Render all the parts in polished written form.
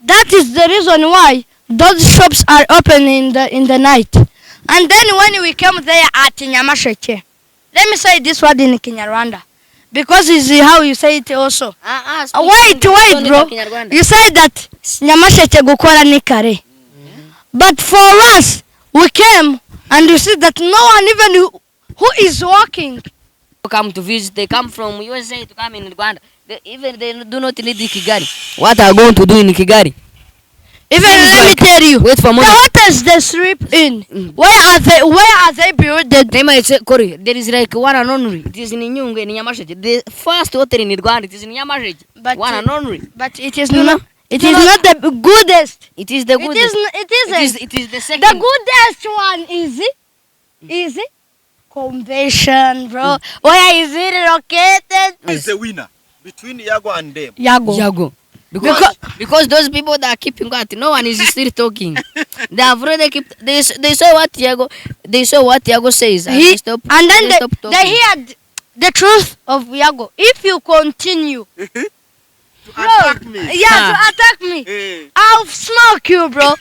That is the reason why those shops are open in the night. And then when we came there at Nyamasheke, let me say this word in Kinyarwanda, because it's how you say it also. Wait, bro. You say that Nyamasheke gukora ni kare. But for us, we came and you see that no one even who is working. Come to visit, they come from USA to come in Rwanda. They do not need Ikiganiro. What are going to do in Ikiganiro? Even let me tell you. Wait for money. What is the strip in? Where are they built? Kuri, there is like one and only. It is in Inyunga, in Yamasheke. The first hotel in Rwanda, it is in Yamasheke. One and only. But it is not. It is not the goodest. It is the goodest. It is the second. The goodest one is it? Convention, bro. Where is it located? Is the winner between YAGO and them? YAGO. Because those people that are keeping quiet, no one is still talking. They have already keep. They say what YAGO says. And then they hear the truth of YAGO. If you continue to attack me. Yeah, to attack me. I'll smoke you, bro.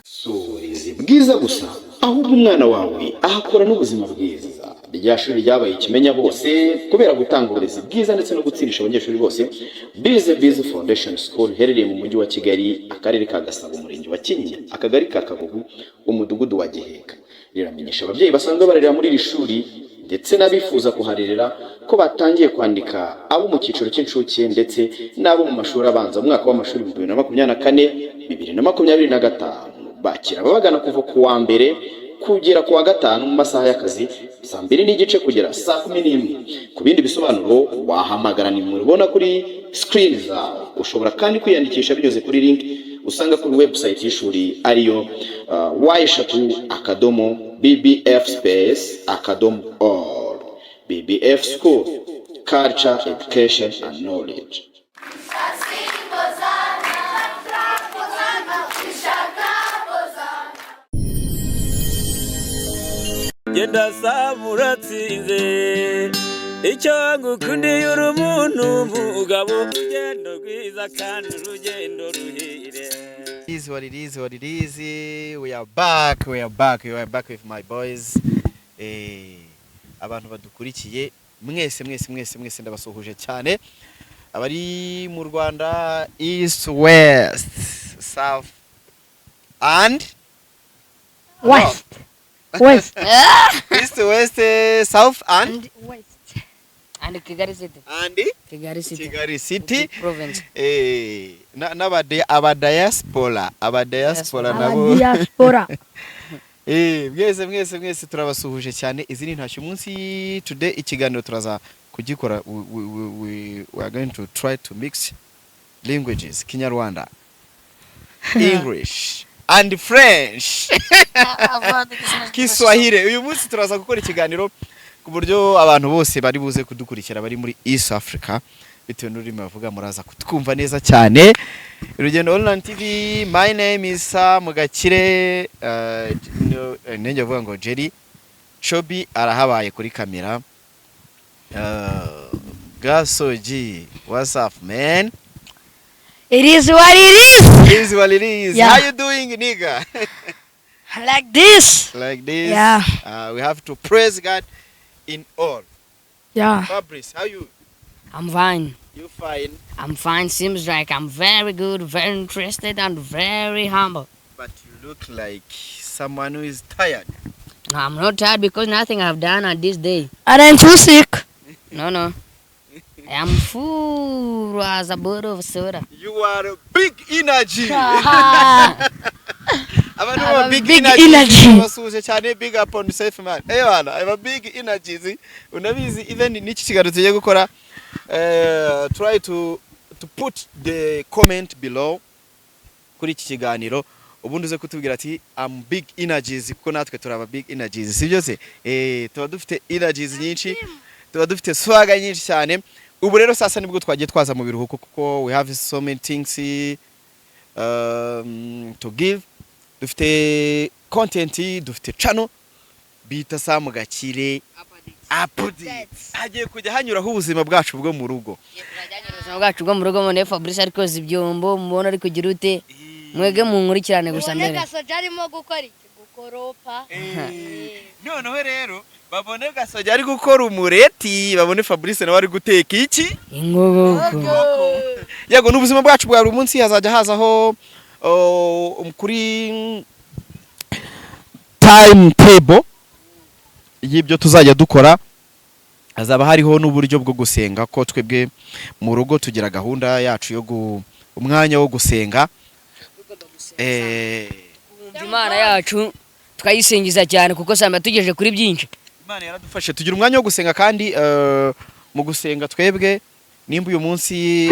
So is bwiza gusa ahubwo umwana wawe ahakora n'ubuzima bwiza. Rya shuri ryabaye ikimenya bose kubera gutanga uburezi bwiza ndetse no gutsirisha abanyeshuri bose. Bize Foundation School herereye mu mujyi wa Kigali, akarere ka Gaso, umurenge wa Kinyinya, akagari ka Kagugu, umudugudu wa Giheka. Riramenyesha ababyeyi basanzwe barerera muri iri shuri ndetse n'abifuza kuharerera ko batangiye kwandika abo mu cyiciro cy'incuke ndetse n'abo mu mashuri abanza mu mwaka w'amashuri 2024-2025. Bakira ababagana kuva ku wa mbere kugera ku wa gatanu mu masaha y'akazi saa 2:30 kugera saa 11. Ku bindi bisobanuro wahamagara nimero ubona kuri screen zawe. Ushobora kandi kwiyandikisha binyuze kuri link usanga kuri website y'ishuri ariyo y@bbf-space.org. BBF School, Culture, Education and Knowledge. Genda samuratsinze icyo ngukundiye uri umuntu mugabo urugendo rwiza kandi urugendo ruhire. Is what it is. We are back with my boys. Abantu badukurikiye mwese ndabasuhuje cyane. Abari mu Rwanda, East, West, South and West. East, West, South and West. And Kigali City. And Kigali City. Province. Abadiaspora nabo. Mwese turabasuhuje cyane. Izi ni ntashyo munsi today ikiganiro turaza kugikora. We are going to try to mix languages, Kinyarwanda, English and French. Kiswahili. Uyu munsi turaza gukora ikiganiro ku buryo abantu bose bari buze kudukurikira bari muri East Africa bitewe n'ururimi bavuga muraza kutwumva neza cyane. Urugendo Online TV. My name is Gakire. Nenge vuga ngo Jerry Chobi arahabaye kuri kamera. Gaso G, what's up, man? It is what it is. Yeah. How you doing, nigga? Like this. Yeah. We have to praise God in all. Yeah. Fabrice, how you? I'm fine. You fine? I'm fine. Seems like I'm very good, very interested, and very humble. But you look like someone who is tired. No, I'm not tired because nothing I've done at this day. I'm too sick. No. I am full as a bottle of soda. You are a big energy. I'm a big energy. Wasuje cyane big up on safe man. Bana, I'm a big energy. Unabizi even n'iki kiganiro tugiye gukora try to put the comment below kuri iki kiganiro ubundi uze kutubwira ati I'm big energies kuko natwe turaba big energies sibyo se tuba dufite energies nyinshi tuba dufite swaga nyinshi cyane. Ubu rero sasa nibwo twagiye twaza mu biruhuko kuko we have so many things to give. Dufite content, dufite channel bita Gakire updates hagiye kujya hanyuraho ubuzima bwacu bwo mu rugo. ubuzima bwacu bwo mu rugo mone Fabrice ari koza ibyombo mubona ari kugira ute mwege mu nkurikirane gusa mbere Gasoja arimo gukora iki gukoropa noneho rero babone Gasoja ari gukora umureti babone Fabrice nawe ari guteka iki inkoko yego n'ubuzima bwacu bwa buri munsi hazajya hazaho kuri timetable y'ibyo tuzajya dukora. Hazaba hariho n'uburyo bwo gusenga ko twebwe mu rugo tugira gahunda yacu yo umwanya wo gusenga Imana yacu twayisingiza cyane kuko samba tugeje kuri byinshi. Imana yaradufashe tugira umwanya wo gusenga kandi mu gusenga twebwe nimba uyu munsi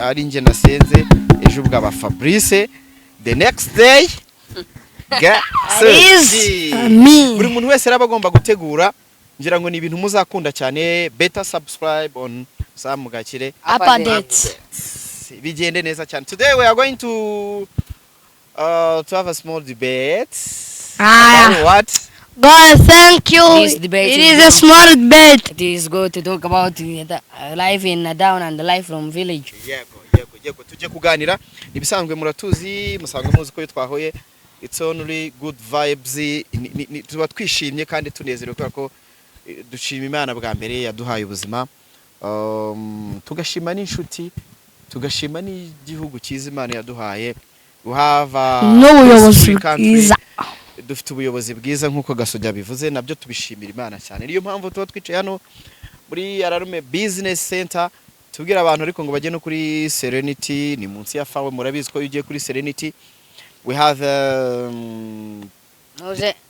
ari nge nasenze ejo bwa Fabrice the next day buri muntu wese araba agomba gutegura ngira ngo ni ibintu muzakunda cyane. Better subscribe on Sam Gakire updates bigende neza cyane. Today we are going to have a small debate. About what? God, thank you. It is a small debate. It is good to talk about life in a town and the life from village. Yego tujye kuganira ibisanzwe muratuzi musanzwe muzi ko twahoye. It's only good vibes. Tuba twishimye kandi tunezerewe ko dushima Imana bwa mbere yaduhaye ubuzima. Tugashima n'inshuti, tugashima n'igihugu cyiza Imana yaduhaye. N'ubuyobozi bwiza. Dufite ubuyobozi bwiza nkuko Gasoja bivuze nabyo tubishimira Imana cyane. Niyo mpamvu tuba twicaye hano muri Ararume Business Center tubwira abantu ariko ngo bajye no kuri Serenity ni munsi ya fawe murabizi ko ugiye kuri Serenity. We have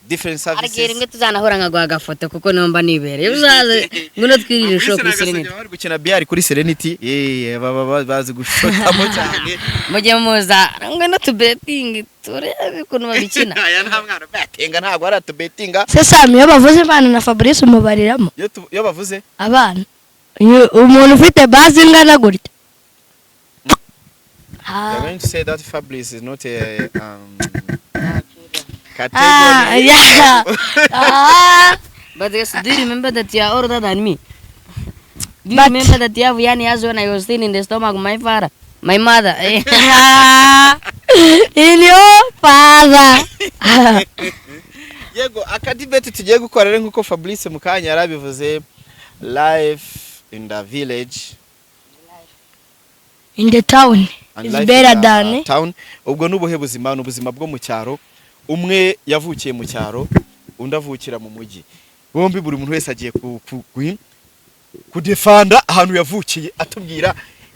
different services. Arigere ngo tuzanahora nkagwa gafoto kuko nomba nibere. Uzaze nguno twirire show kuri Serenity. Bari gukina biari kuri Serenity. Bazi gushotamo cyane. Mujye muza ngwino tubetingi turebe ukuntu babikina. Aya nta mwana batenga ntabwo ari tubetinga. Se Sam iyo bavuze Imana na Fabrice umubariramo. Yo bavuze abana umuntu ufite base ingana gutya. They're going to say that Fabrice is not a category. Yeah. But do you remember that you are older than me? Do you remember that you have young years when I was still in the stomach of my father? My mother. In your father. Yego akadibete tugiye gukora rero nkuko Fabrice mukanya yarabivuze life in the village. In the town. It's better than town. Ubwo nubuhe buzima n'ubuzima bwo mu cyaro. Umwe yavukiye mu cyaro undi avukira mu mujyi. Bombi buri muntu wese agiye kudefanda ahantu yavukiye atubwira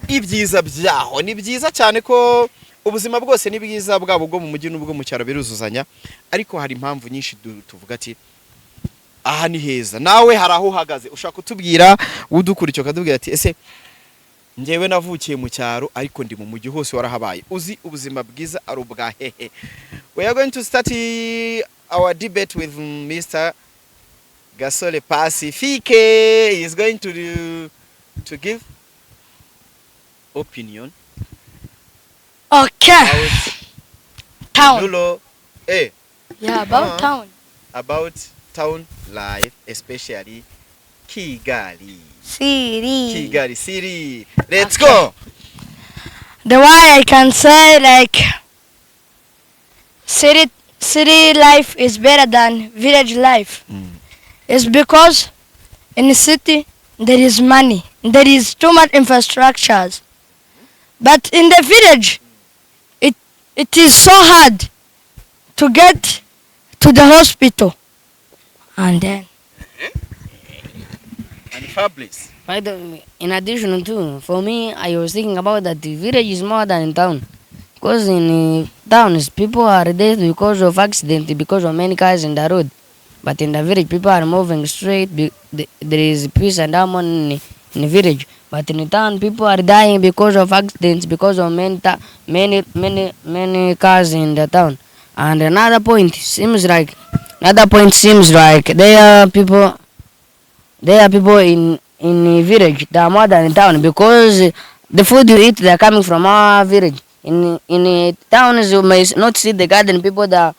ibyiza byaho. Ni byiza cyane ko ubuzima bwose ni bwiza bwabo bwo mu mujyi n'ubwo mu cyaro biruzuzanya ariko hari impamvu nyinshi tuvuga ati aha ni heza. Nawe hari aho uhagaze ushaka kutubwira udukurikiye ukatubwira ati ese ngewe navukiye mu cyaro ariko ndi mu mujyi hose warahabaye uzi ubuzima bwiza ari ubwa hehe. We are going to start our debate with Mr. Gaso Pacifique. He is going to give opinion. Okay. Town. Lulo, yeah, about town. About town life, especially Kigali. City. Let's go. The way I can say like city life is better than village life. It's because in the city there is money, there is too much infrastructures. But in the village it is so hard to get to the hospital. And then and Fabrice. In addition to, for me, I was thinking about that the village is more than in town. Because in towns, people are dead because of accident, because of many cars in the road. But in the village, people are moving straight. There is peace and harmony in the village. But in the town, people are dying because of accidents, because of many cars in the town. And another point seems like there are people in the village that are more than in town, because the food you eat they are coming from our village. In towns you may not see the garden people that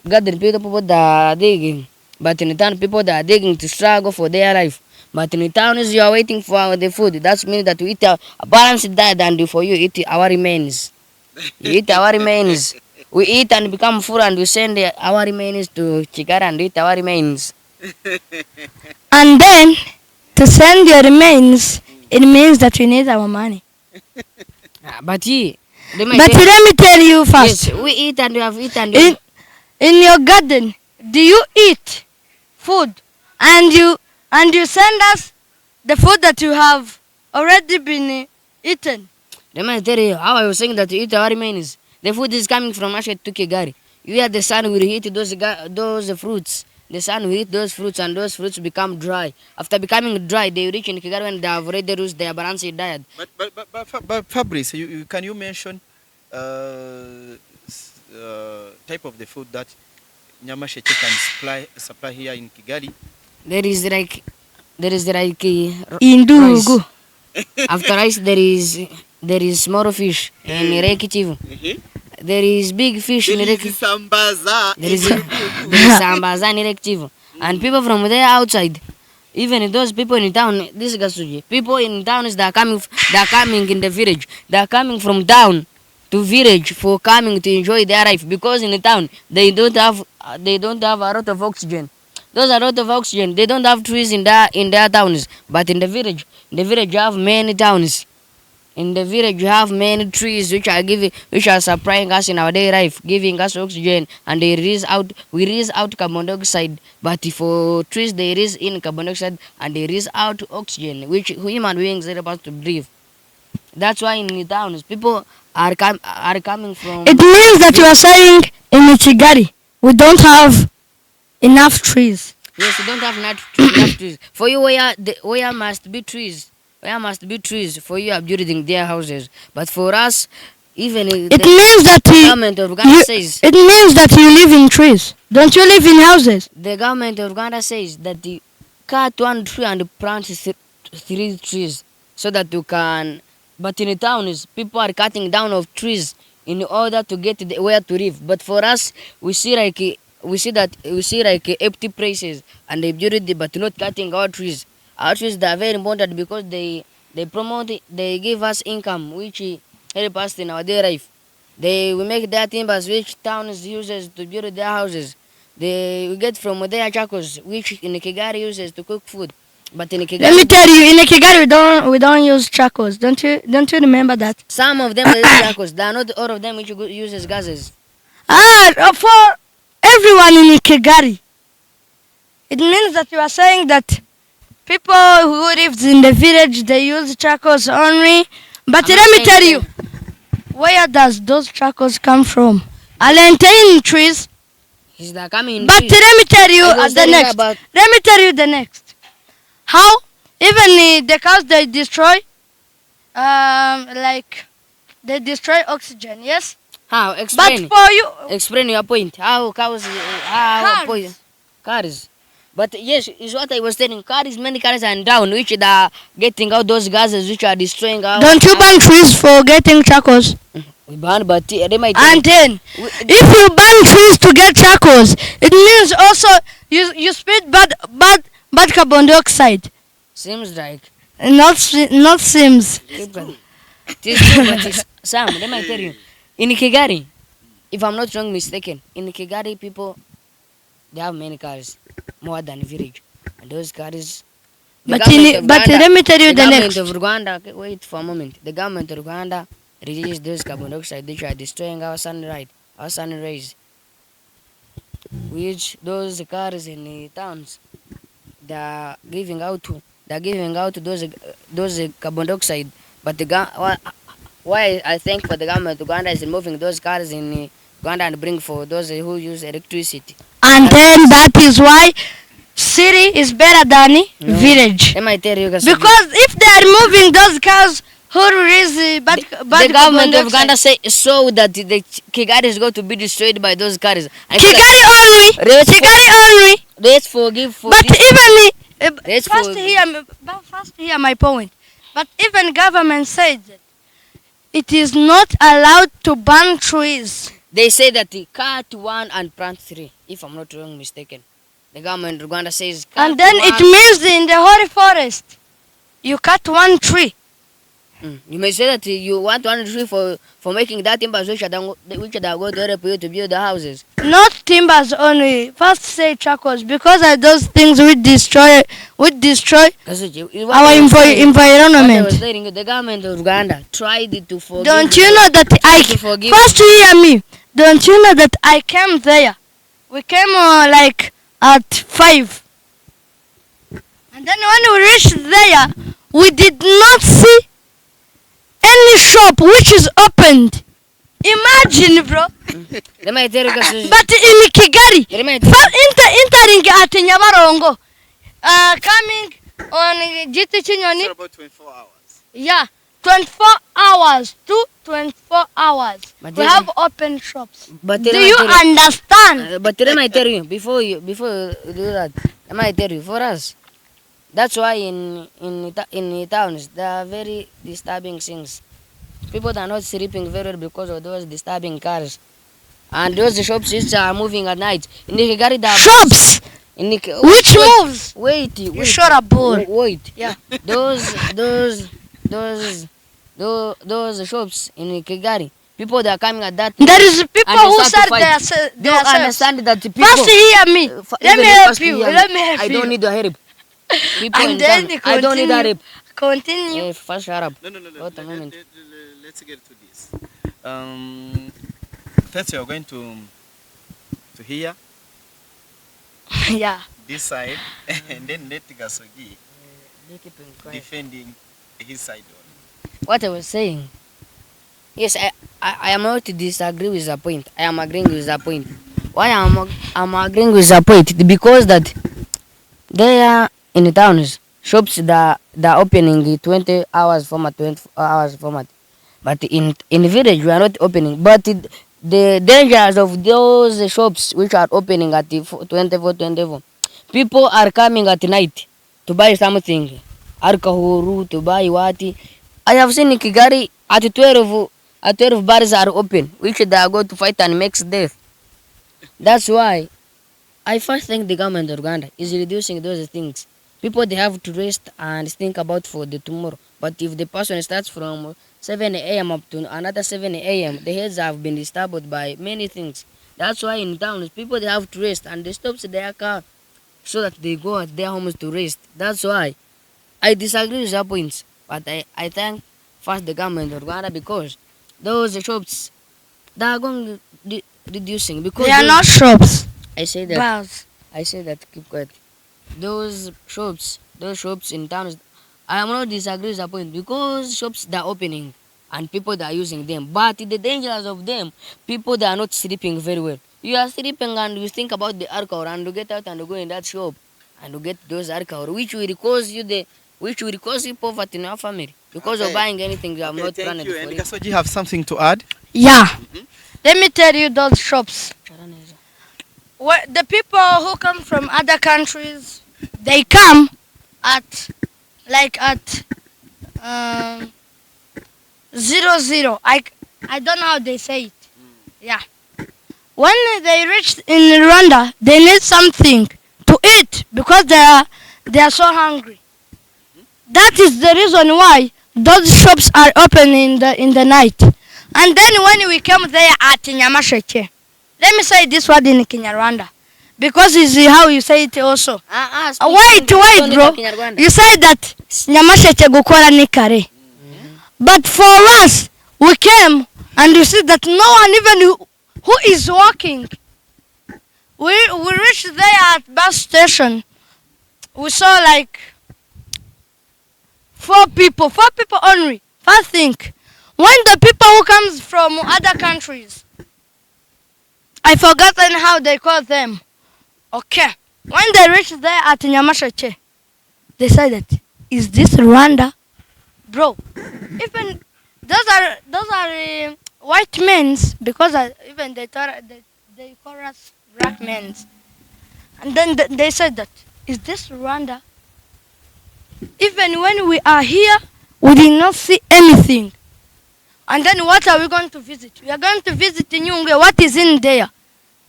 garden people that digging But in the town, people that are digging to struggle for their life. But in the towns, you are waiting for the food. That means that we eat a balanced diet, and for you eat our remains. You eat our remains. We eat and become full, and we send our remains to Chikara and eat our remains. And then, to send your remains, it means that we need our money. But But let me tell you first. yes, we eat and we have eaten. In your garden, do you eat food and you send us the food that you have already been eaten? Let me tell you how I was saying that you eat our remains. The food is coming from Ashet to Kigari. You are the sun will eat those fruits. The sun will eat those fruits and those fruits become dry. After becoming dry, they reach in Kigari when they have already reached their balanced diet. But Fabrice, can you mention type of the food that Nyamasheke can supply here in Kigali? There is like Indugu. rice. After rice, there is small fish in Lake Kivu. There is big fish in Lake Kivu. There is sambaza in Lake Kivu. And people from there outside, even those people in town, this is Gasuji. People in towns that are coming in the village. They are coming from town to village for coming to enjoy their life, because in the town they don't have a lot of oxygen. Those are a lot of oxygen. They don't have trees in their towns, but in the village you have many towns. In the village you have many trees which are supplying us in our daily life, giving us oxygen, and we release out carbon dioxide. But for trees they release in carbon dioxide and they release out oxygen, which human beings are supposed to breathe. That's why in the towns people are coming from. It means that you are saying in Ikiganiro we don't have enough trees. Yes, we don't have enough trees. For you, where must be trees? Where must be trees for you are building their houses. But for us, even It means that government of Uganda says. It means that you live in trees. Don't you live in houses? The government of Uganda says that you cut one tree and plant 3 trees so that you can. But in the towns, people are cutting down of trees in order to get where to live. But for us, we see like empty places and they build it, but not cutting our trees. Our trees they are very important because they promote it, they give us income which help us in our daily life. We make their timbers which towns uses to build their houses. We get from their chacos which in Kigali uses to cook food. But in Ikiganiro, Let me tell you, in Ikiganiro we don't use charcoals. Don't you remember that? some of them use chacos. They are not all of them which uses gases. For everyone in Ikiganiro, it means that you are saying that people who live in the village they use charcoals only. But let me tell you, where does those charcoals come from? Are they in trees? Is that coming in But trees? let me tell you I was telling you about- Let me tell you the next. How even the cows they destroy, they destroy oxygen. Yes. How? But Explain. for you, Explain your point. How cows? Cars. But yes, is what I was telling. Many cars are down, which are getting out those gases which are destroying our. don't you burn trees for getting charcoals? We ban, but they might. And then, if you burn trees to get charcoals, it means also you spit bad carbon dioxide. Seems like. Not seems. It is true, but Sam, let me tell you. In Ikiganiro, if I'm not wrong mistaken, in Ikiganiro people, they have many cars, more than village, and those cars. But let me tell you the next. The government of Rwanda, wait for a moment. The government of Rwanda release those carbon dioxide which are destroying our sun rays. Which those cars in the towns, they are giving out those carbon dioxide. But why I think for the government of Uganda is removing those cars in Uganda and bring for those who use electricity. And then that is why city is better than village. Let me tell you guys. Because if they are removing those cars who release bad the government of Uganda say so that the Kigali is going to be destroyed by those cars. Kigali only. Let's forgive for But this. even first hear my point. But even government said that it is not allowed to burn trees. They say that they cut 1 and plant 3, if I'm not wrong mistaken. the government of Rwanda says, And then it means in the holy forest, you cut one tree. You may say that you want one tree for making that timbers which are going to help you to build the houses. Not timbers only. First say charcoals, because those things would destroy our environment. The government of Uganda tried to forgive. Don't you know that first hear me? Don't you know that I came there? We came like at 5, and then when we reached there, we did not see any shop which is opened. Imagine, bro. Let me tell you, But in Kigali, entering at Nyabarongo, coming on GT Chinyoni. It's about 24 hours. Yeah, 24 hours to 24 hours. We have open shops. But Do you understand? But let me tell you, before you do that, let me tell you, for us, that's why in the towns there are very disturbing things. People are not sleeping very well because of those disturbing cars, and those shops which are moving at night. In the Kigali, there are Shops which moves. Wait. You shot a bull. Wait. Yeah. Those shops in Kigali. People that are coming at that. There is people and they who start said to fight. they Don't understand that the people. First hear me. Let me help you. I don't need your help. People And in then town, I don't need that help. Continue. Hey, first shut up. No. What a moment. Let's get to this. First, you are going to hear Yeah. this side, and then let Gaso defending his side. What I was saying. Yes, I am not to disagree with the point. I am agreeing with the point. Why I'm agreeing with the point? Because that there in the towns, shops that are opening 20 hours format, 24 hours format. But in the village, we are not opening. But the dangers of those shops which are opening at the 24, people are coming at night to buy something. Alcohol, to buy what? I have seen in Kigali at 12 bars are open, which they are going to fight and make death. That's why I first think the government of Uganda is reducing those things. People, they have to rest and think about for the tomorrow. But if the person starts from 7 a.m. up to another 7 a.m., the heads have been disturbed by many things. That's why in towns, people, they have to rest and they stop their car so that they go at their homes to rest. That's why I disagree with your points. But I thank first the government of Uganda because those shops, they are going reducing. Because They are not shops. I say that. Bars. I say that, keep quiet. Those shops in towns, I am not disagree with the point because shops that are opening and people that are using them. But the dangers of them, people that are not sleeping very well. You are sleeping and you think about the alcohol and you get out and you go in that shop and you get those alcohol, which will cause you poverty in your family because of buying anything you have not planned for And it. Gaso, do you have something to add? Yeah. Let me tell you those shops. The people who come from other countries, they come at 00. I don't know how they say it. Yeah. When they reach in Rwanda, they need something to eat because they are so hungry. That is the reason why those shops are open in the night. And then when we came there at Nyamasheke, let me say this word in Kinyarwanda, because it's how you say it also. Wait, bro. You say that Nyamasheke gukora ni kare. But for us, we came and you see that no one even who is walking. We reached there at bus station. We saw like 4 people only. First thing, when the people who comes from other countries, I forgotten how they call them. Okay, when they reached there at Nyamasheke, they said that, is this Rwanda? Bro, even those are white men, because even they call us black men. And then they said that, is this Rwanda? Even when we are here, we did not see anything. And then what are we going to visit? We are going to visit Inyunga. What is in there?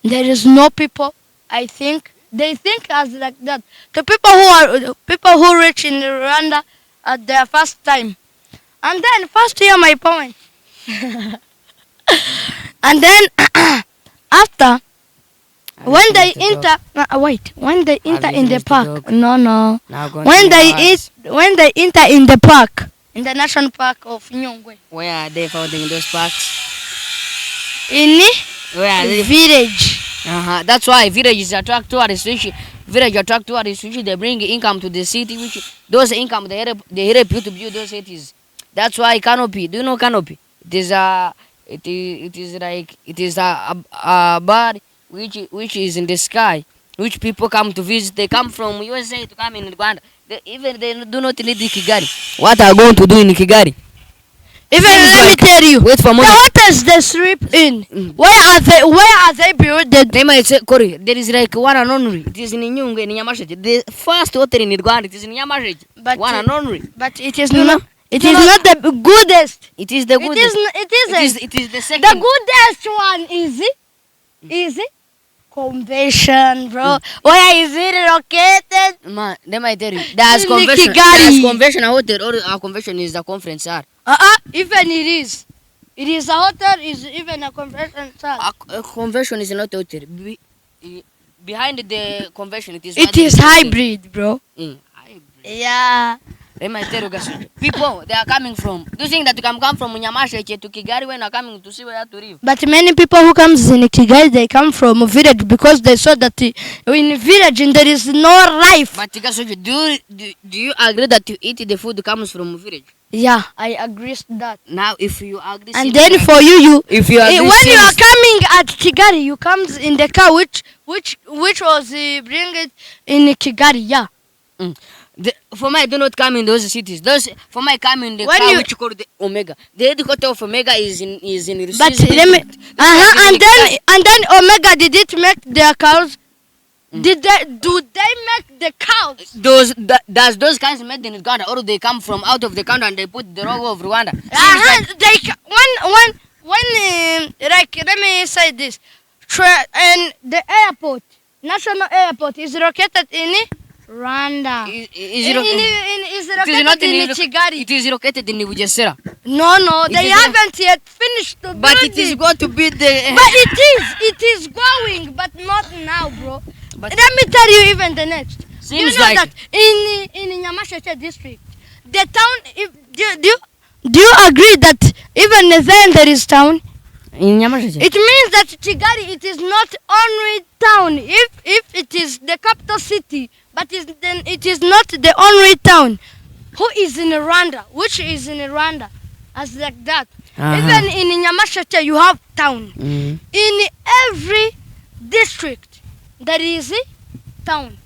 There is no people, I think. They think as like that. The people who reach in Rwanda at their first time, and then first hear my point, and then after when they enter, when they enter in the park, when they enter in the park, in the national park of Nyungwe. Where are they founding those parks? In Where are they? village. That's why villages attract tourists. Which they bring income to the city. Which those income they help you to build those cities. That's why canopy. Do you know canopy? It is a bird which is in the sky. Which people come to visit. They come from USA to come in Rwanda. They do not need Ikiganiro. What are going to do in Ikiganiro? Even let me tell you. Wait for a moment. What is the strip in? Where are they built? They might say, Kuri, there is like one and only. It is in Inyunga, in Yamashite. The first hotel in Rwanda, it is in Yamashite. One and only. But it is not. It is not the goodest. It is the goodest. It is the second. The goodest one is it? Convention, bro. Where is it located? Man, they might tell you. There's In convention. Ikiganiro. There's convention hotel, or a convention is the conference hall. Even it is. It is a hotel. Is even a convention center. A convention is not hotel. Behind the convention, it is. It is hybrid, bro. Hybrid. Yeah. Let me tell you guys, people, they are coming from. Do you think that you can come from Nyamasheke to Kigali when are coming to see where to live? But many people who comes in Kigali, they come from a village because they saw that in a village there is no life. But do you agree that you eat the food comes from a village? Yeah, I agree with that. Now, if you agree, And then for you, if you agree, when you are coming at Kigali, you comes in the car which was bring it in Kigali. Yeah. For me, I do not come in those cities. For me, I come in the When car you- which called the Omega. The headquarters of Omega is in But Rusizi. let me. And then Omega did it make their cows? Do they make the cows? Does those guys made in Uganda, or they come from out of the country and they put the logo of Rwanda? Like let me say this, and the airport, national airport, is located in Rwanda. Is Is it located not in in Kigali. It is located in Bugesera. No, It they is haven't yet finished to But build it is going to be the. But it is going, but not now, bro. But Let me tell you even the next. Seems you know like- that in Nyamasheke district, the town. Do you agree that even then there is town? in Nyamasheke. It means that Kigali it is not only town. If it is the capital city, but then it is not the only town. Who is in Rwanda? Which is in Rwanda? As like that. Even in Nyamasheke you have town. In every district there is a town.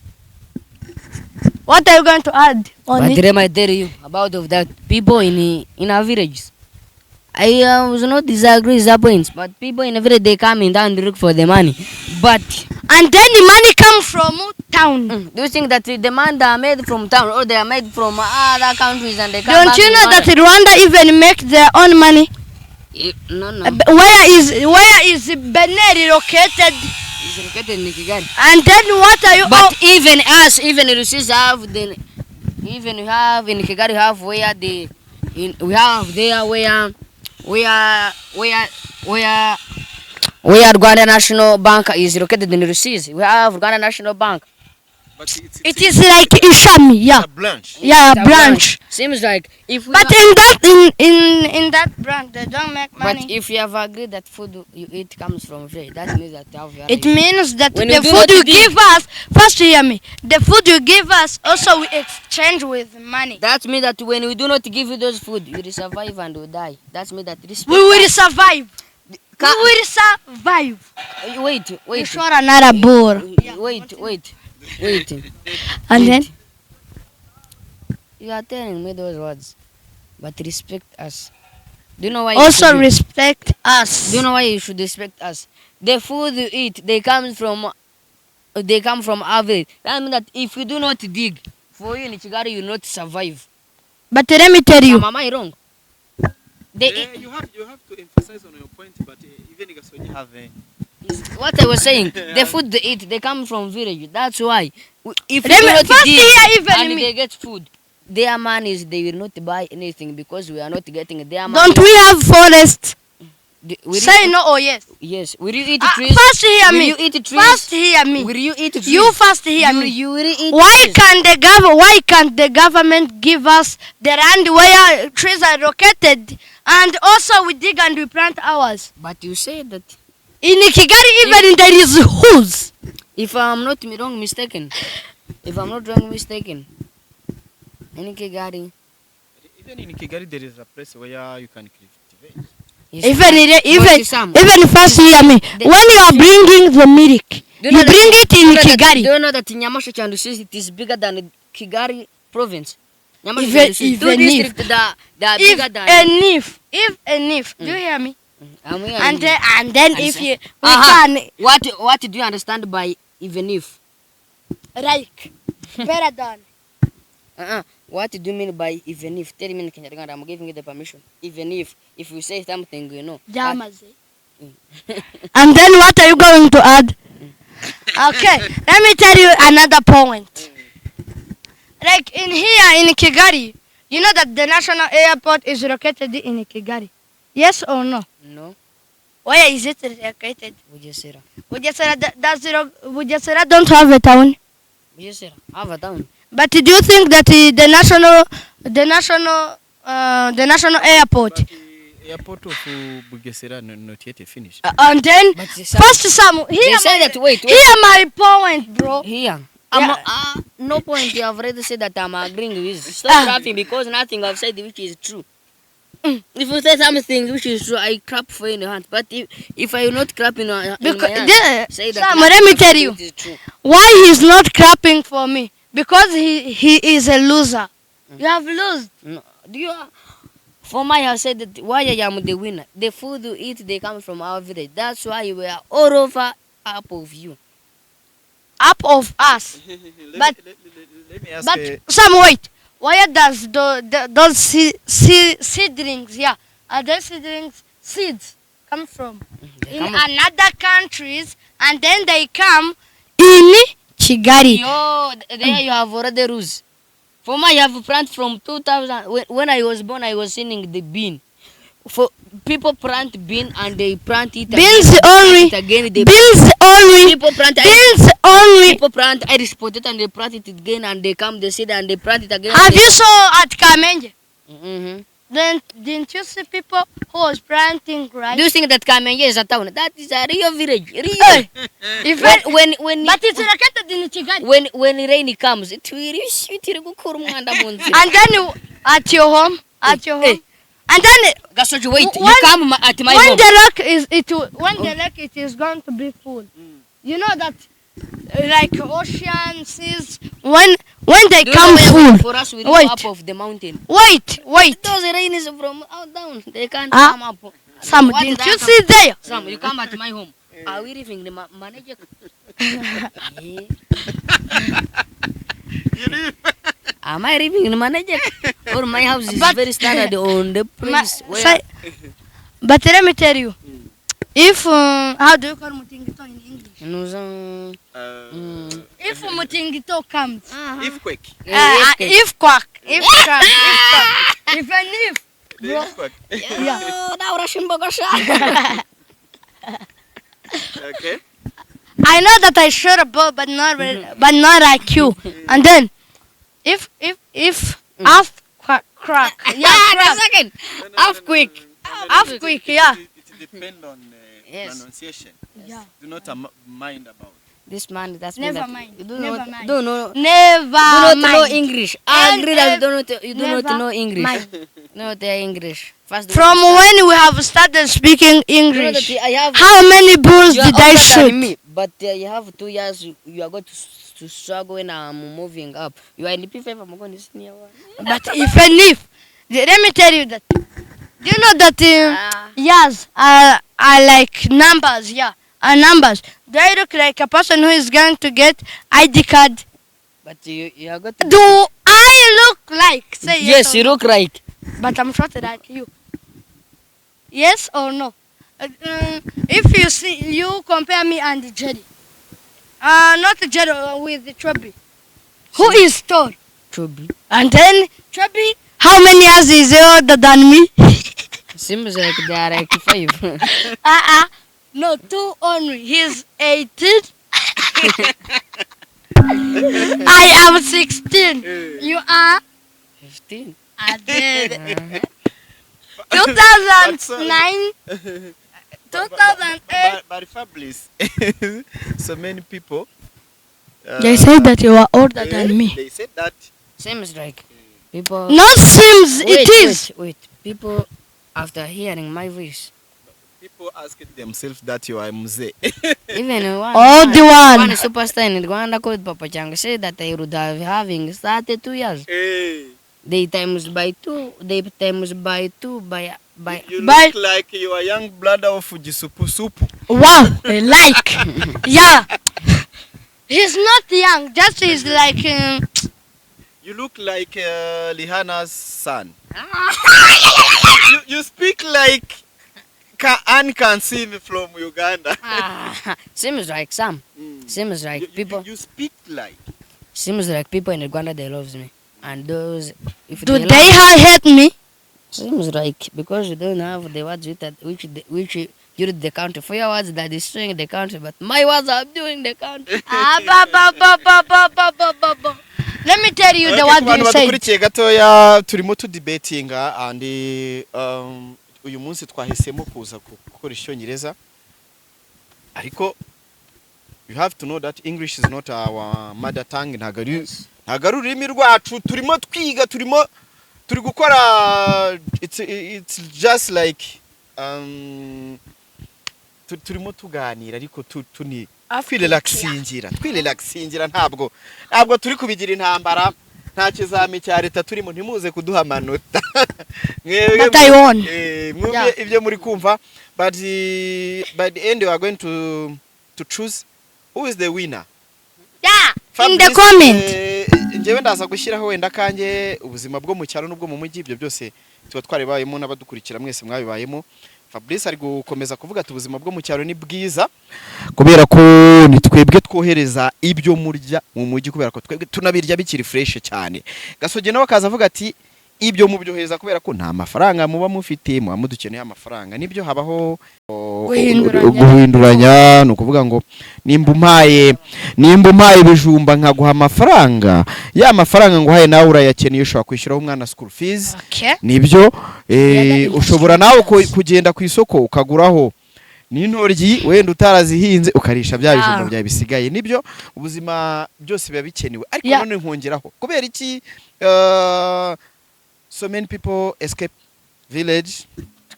What are you going to add on But it? let me tell you about of that people in our villages. I was not disagree with the points, but people in the village they come in town to look for the money. But And then the money comes from town. do you think that the money are made from town or they are made from other countries and they come Don't back you to know that Rwanda? Rwanda even make their own money? No. Where is Benin located? It's located in Kigali. And then what are you? But even us, even Rusizi have the, even we have in Kigali we have where the, we have there where Rwanda National Bank is located in Rusizi. We have Rwanda National Bank. But it is like Ishami, yeah, a branch. yeah, It's a branch. Seems like if we But in that branch they don't make but money. if you have agreed that food you eat comes from free, that means that you have your It means that When the you do food not you dig- give us, first hear me, the food you give us also we exchange with money. That means that when we do not give you those food, you will survive and will die. That means that respect We will us. survive. We will survive. Wait. You sure another boar. Wait. And then You are telling me those words, but respect us. Do you know why? also you should, respect us. do you know why you should respect us? The food you eat, they come from our village. That means that if you do not dig, for you in Kigali, you will not survive. But let me tell you, Am I wrong? They You have to emphasize on your point, but even Gaso you have What I was saying, the food they eat, they come from village. That's why. If Let you me not first give hear even and me. they get food, their money is they will not buy anything because we are not getting their money. Don't we have forest? Will Say you, no or yes. yes. Will you eat trees? First hear Will me. you eat trees? First hear me. Will you eat trees? You first hear me. You will eat Why trees. can't the government give us the land where trees are located, and also we dig and we plant ours? But you say that In Ikiganiro even there is whose. if I'm not mistaken, in Ikiganiro, Even in Kigali, there is a place where you can cultivate. Even first hear me. When you are bringing the milk, you bring it in Do Kigali. you know that Nyamasheke and Rusizi it is bigger than Kigali province? Even if. They are bigger than. If do you hear me? I'm hearing And you. then if you we Aha. can What do you understand by even if? like better than. What do you mean by even if? Tell me in Kinyarwanda. I'm giving you the permission. Even if you say something, you know. Jamaze. And then what are you going to add? Okay, let me tell you another point. Like in here in Kigali, you know that the national airport is located in Kigali. Yes or no? No. Where is it located? Bugesera. Bugesera don't have a town. Bugesera. Have a town. But do you think that the national airport But the airport of Bugesera not yet finished. and then But first some they here say that wait. hear my point, bro. Here. Yeah. No point. You have already said that I'm agreeing with. Stop laughing because nothing I've said which is true. If you say something which is true, I clap for you in your hand. But if I will not clap in my hand, say that Sam, nothing let me I've tell said you which is true. why he's not clapping for me, because he is a loser. You have lost. No, do you? For my, I said that why I am the winner. The food you eat, they come from our village. That's why we are all over up of you. Up of us. But let me ask. but Sam, wait. Where does those seedlings, yeah, are those seeds come from? They In come- another countries, and then they come in Kigali. Yo, there you have already rules. For my, I have plant from 2000. When I was born, I was singing the bean. For people plant bean and they plant it. Beans again, only. plant it again. They Beans only. people plant Beans only. people plant Irish potato and they plant it again and they come the seed and they plant it again. Have you saw at Kamenje? Mm-hmm. Then didn't you see people who was planting rice? Do you think that Kamenye is a town? That is a real village. Real. Hey, if when but it's located in Kigali. when rain comes, it will go kurumanda munzi. And then at your home, Hey. and then Gaso, wait. You When- come at my when home. the lake it is going to be full. You know that like ocean seas when they Do you come know where full. for us we live Wait. up of the mountain. Wait. Those rain is from out down. They can't Ah. come up. Sam, What didn't did you I see there? Sam, you come at my home. Are we living the manager? Eh? Am I living in the manager? Or my house is But- very standard on the place where But let me tell you, if how do you call mutingito in English? If mutingito comes, If quake. if quack, if quack, even if, bro, If quake. Okay. I know that I should have, but not like you. And then, if half crack, yeah, crack, Half quick. half quick, yeah. It depends on Yes. pronunciation. Yeah. Do not mind about. This man, that's Never that mind, You do never not, mind. do not Never know mind. English. I And, agree that you do not never know English. mind. No, they are English. First, From when we have started speaking you know that English, I have. how many bulls You are did I older than shoot? me, but you have 2 years. You are going to struggle when I'm moving up. You are in the P5. I'm going to senior one. But even if, let me tell you that. Do you know that years are like numbers? Yeah, are numbers. They look like a person who is going to get ID card. But you are going to. Do I look like? Say yes. Yes, or you no. look right. But I'm short like you. Yes or no? if you see, you compare me and Jerry. Not Jerry with Chubby. Who is tall? Chubby. And then Chubby, how many years is he older than me? Seems like they are like 5. No, 2 only. He's 18. I am 16. You are? 15. I did. 2009. 2008. But Fabrice, so many people. They say that you are older than me. They said that. Seems like people. Not seems, it is. Wait. People, after hearing my voice, People ask themselves that you are Mzee. even One. one superstar in Rwanda called Papa Chang said that I would have having 32 years. Hey. They times by 2. They times by 2 by. You Bye. look like you are young brother of Fujisupu Supu. Wow, like, yeah. He's not young, just he's like, You look like Lihana's son. you speak like Anne can see me from Uganda. Seems like some. Seems like people. You speak like. Seems like people in Uganda they loves me, and those if do they they hate me? seems like because you don't have the words which you read the country for your words that is showing the country, but my words are doing the country. Let me tell you the word you say. Badukurikiye gatoya turimo tudebatinga and uyu munsi twahisemo kuza gukora icyongereza ariko you have to know that English is not our mother tongue. Ntago ari ururimi rwacu, turimo twiga, turi gukora, it's just like turimo tuganira ariko tuni twirelaxingira ntabwo turi kubigira intambara, nta kizami cya leta turimo, ntimuze kuduha amanota mwumve ibyo muri kumva, but by the end we are going to choose who is the winner. In the comment. Njyewe ndaza gushyiraho wenda kanjye ubuzima bwo mu cyaro n'ubwo mu mujyi, ibyo byose tuba twaribayemo n'abadukurikira mwese mwabibayemo. Fabrice ari gukomeza kuvuga ati ubuzima bwo mu cyaro ni bwiza kubera ko ni twebwe twohereza ibyo murya mu mujyi, kubera ko twebwe tunabirya bikiri fresh cyane. Gasoge nawe akaza avuga ati ibyo mubyohereza kubera ko nta mafaranga muba mufite, muba mudukeneye amafaranga. Nibyo habaho guhinduranya, no kuvuga ngo nimba umpaye ibijumba nkaguha amafaranga, ya mafaranga nguhaye nawe urayakeneye, ushobora kwishyuraho umwana school fees. Nibyo ushobora nawe kugenda ku isoko ukaguraho n'intoryi wenda utarazihinze ukarisha bya bijumba bya bisigaye. Nibyo ubuzima byose biba bikenewe, ariko none nkongeraho kubera iki so many people escape village to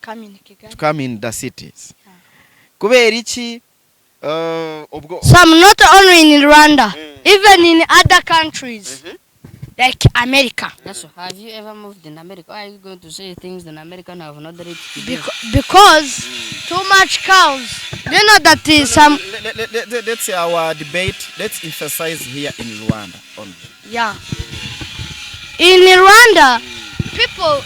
come in the cities. Kubera iki some not only in Rwanda, even in other countries like America. So have you ever moved in America? Why are you going to say things that American have not read? Because too much cows. Do you know that is some. Let's our debate. Let's emphasize here in Rwanda only. Yeah. In Rwanda, people,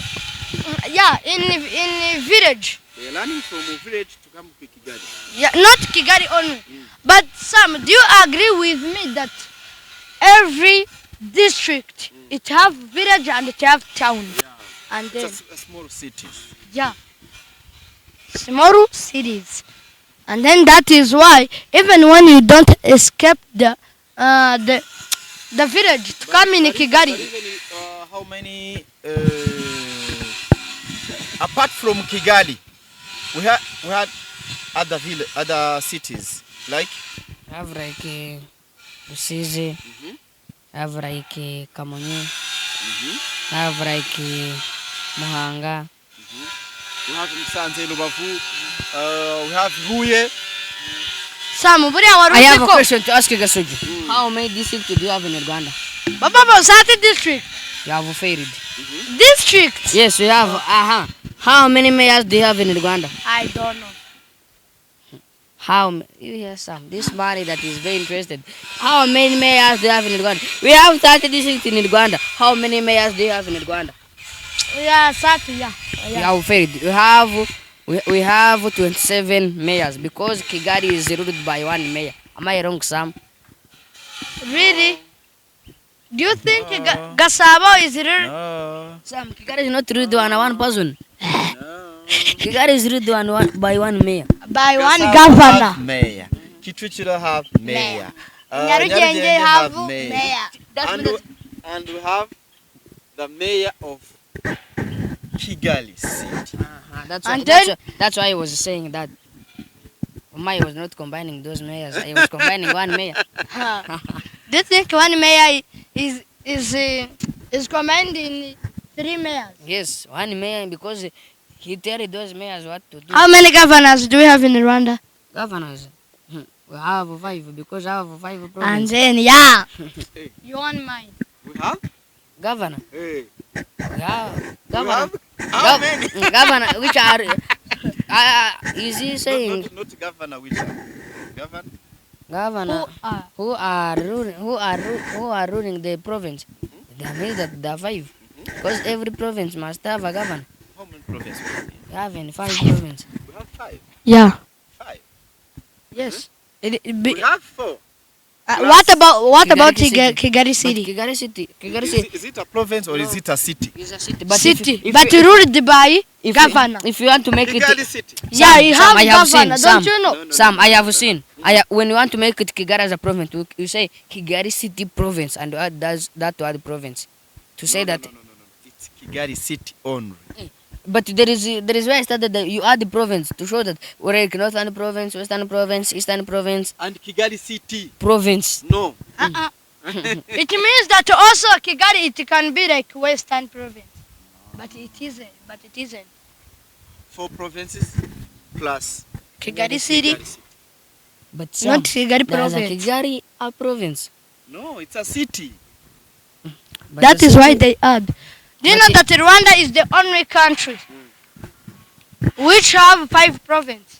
in village. They're learning from a village to come to Kigali. Yeah, not Kigali only. But Sam, do you agree with me that every district it have village and it have town? Yeah. And then a small cities. Yeah. Small cities. And then that is why even when you don't escape the village to come in Kigali. How many apart from Kigali we had other cities like have like Rusizi, have like Kamonyi, have like Muhanga, we have Musanze, Rubavu, we have Huye. I have a question to ask you, Gaso. How many districts do you have in Uganda? Baba, Sati district. You have failed. District? Yes, we have. How many mayors do you have in Uganda? I don't know. You hear some? This money that is very interested. How many mayors do you have in Uganda? We have 30 districts in Uganda. How many mayors do you have in Uganda? Yeah, Sati, yeah. You have failed. We have 27 mayors because Kigali is ruled by one mayor. Am I wrong, Sam? Really? Do you think Gasabo is real? No. Sam, Kigali is not ruled by one person. No. Kigali is ruled by one mayor. By one Gasabo governor. have mayor. Kicukiro have mayor. Nyarugenge have mayor. And we have the mayor of Kigali City. That's why I was saying that. I was not combining those mayors. I was combining one mayor. Do you think one mayor is commanding 3 mayors? Yes, one mayor because he tells those mayors what to do. How many governors do we have in Rwanda? Governors. We have 5 because I have 5 And provinces. then, yeah. You want mine? We have? Governor. Hey. We have We governor. have? How many? Governor, which are is he saying Not governor, which are? Governor? governor who are ruling the province? That means that there are 5 because every province must have a governor. How many provinces? We have in 5 provinces. We have 5. Yeah. 5. Yes. We have 4. What about Kigali Kigali City. City? Kigali City Is it a province or is it a city? is a city. City, but ruled by governor. If you want to make Kigali it, City. Yeah, you Sam, have I have governor, seen, don't Sam. you know? No, Sam, I have seen. When you want to make it Kigali as a province, you say Kigali City province and add that to add province. To say that. No. It's Kigali City only. But there is where I started that you add the province to show that we're like Northern province, Western province, Eastern province, And Kigali City. province. No. It means that also Kigali, it can be like Western province. But it isn't. 4 provinces plus Kigali City, Kigali City. But not Kigali there's a province. Kigali a province. No, it's a city. But That the is why city- they add. Do you But know that Rwanda is the only country which have 5 provinces?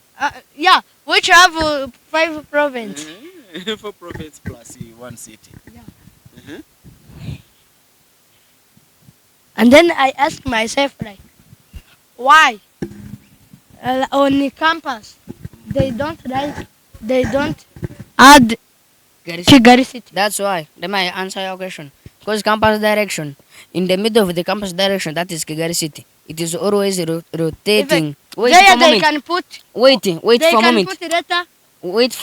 Which have 5 provinces. 4 provinces plus 1 city. And then I ask myself, like, why on the campus they don't add Kigali City. Kigali City? That's why. Let me answer your question. Because campus direction, in the middle of the campus direction, that is Kigali City. It is always rotating. Wait for There a they moment. can put. Wait They for a can moment. put letter. Wait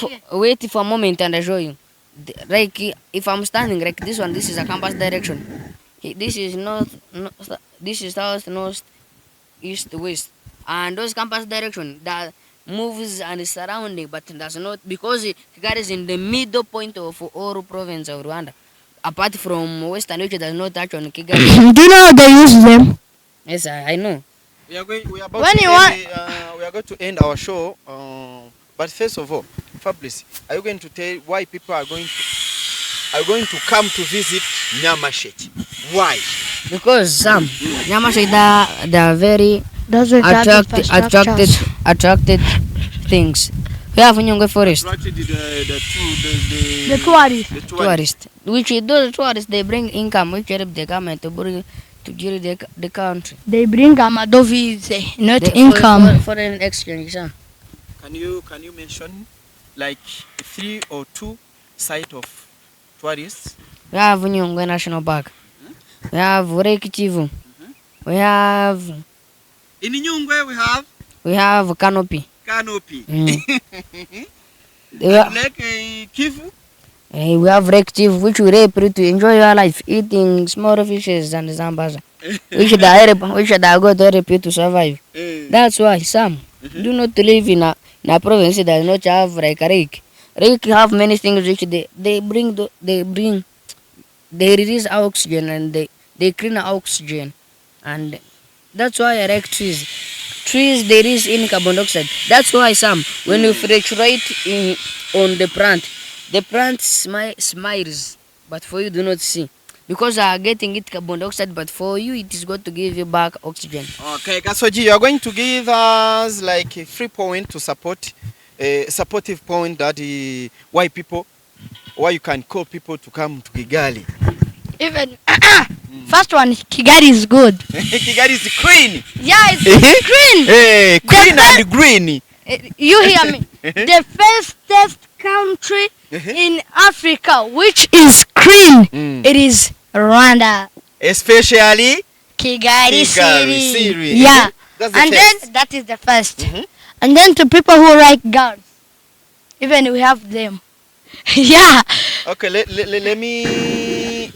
for a moment and I show you. Like if I'm standing like this one, this is a campus direction. This is this is south, north, east, west. And those campus direction that moves and is surrounding, but does not because Kigali is in the middle point of all province of Rwanda. Apart from Western, which does not touch on Kigali. Do you know how they use them? Yes, I know. We are going to end our show. But first of all, Fabrice, are you going to tell why people are going to come to visit Nyamasheke? Why? Because some Nyamasheke they are very Doesn't attracted things. We have Nyungwe forest. Attracted The tourists. Tourists, which those tourists they bring income, which help the government to bring to the country. They bring Amadovize, not The income. foreign exchange. Huh? Can you mention like 3 or 2 sites of tourists? We have Nyungwe National Park. We have Lake Kivu. We have In Nyungwe we have Canopy. Canopy. We have, Like Kivu. we have Lake Kivu, which will help you to enjoy your life, eating small fishes and zambaza, which are going to help you to survive. That's why some do not live in a province that does not have like a lake. Lake have many things which they release oxygen and they clean oxygen, and that's why I like trees. Trees they release in carbon dioxide. That's why some when you saturate on the plant smiles, but for you do not see. Because you are getting it carbon dioxide, but for you it is going to give you back oxygen. Okay, Gasoji, you are going to give us like a 3 point to support, supportive point that why you can call people to come to Kigali. Even First one, Kigali is good. Kigali is queen. Yeah, it's green. Hey, queen The and green. You hear me? The fastest country in Africa, which is green, it is Rwanda. Especially Kigali City. City. Yeah. That's the And first. then that is the first. And then to people who like girls, even we have them. Yeah. Okay,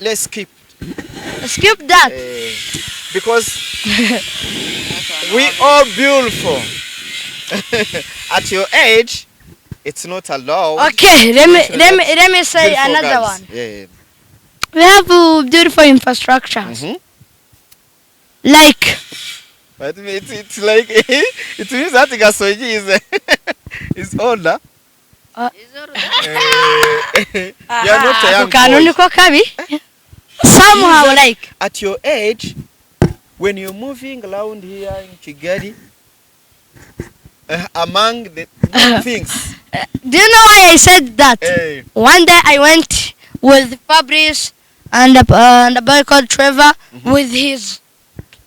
let's skip. Skip that. Because we all beautiful. At your age, it's not allowed. Okay, let me say Beautiful another girls. one. Yeah. We have beautiful infrastructures. Like But it's like it means that Gaso is older. You're not a young kanuni boy. ko kabi. Somehow like At your age, when you're moving around here in Kigali, among the good things, do you know why I said that? eh, One day I went with Fabrice and a boy called Trevor with his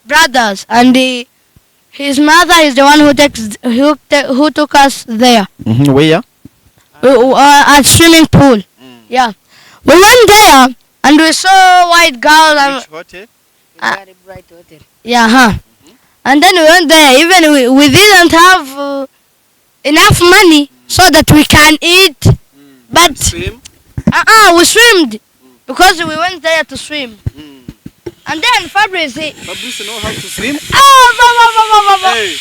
brothers, and his mother is the one who took us there where? at swimming pool. Yeah, we went there and we saw white girls and Which hotel? Very bright hotel. yeah, and then we went there. Even we didn't have enough money so that we can eat, but Swim. we swimmed because we went there to swim. And then Fabrice, Fabrice know how to swim. Hey.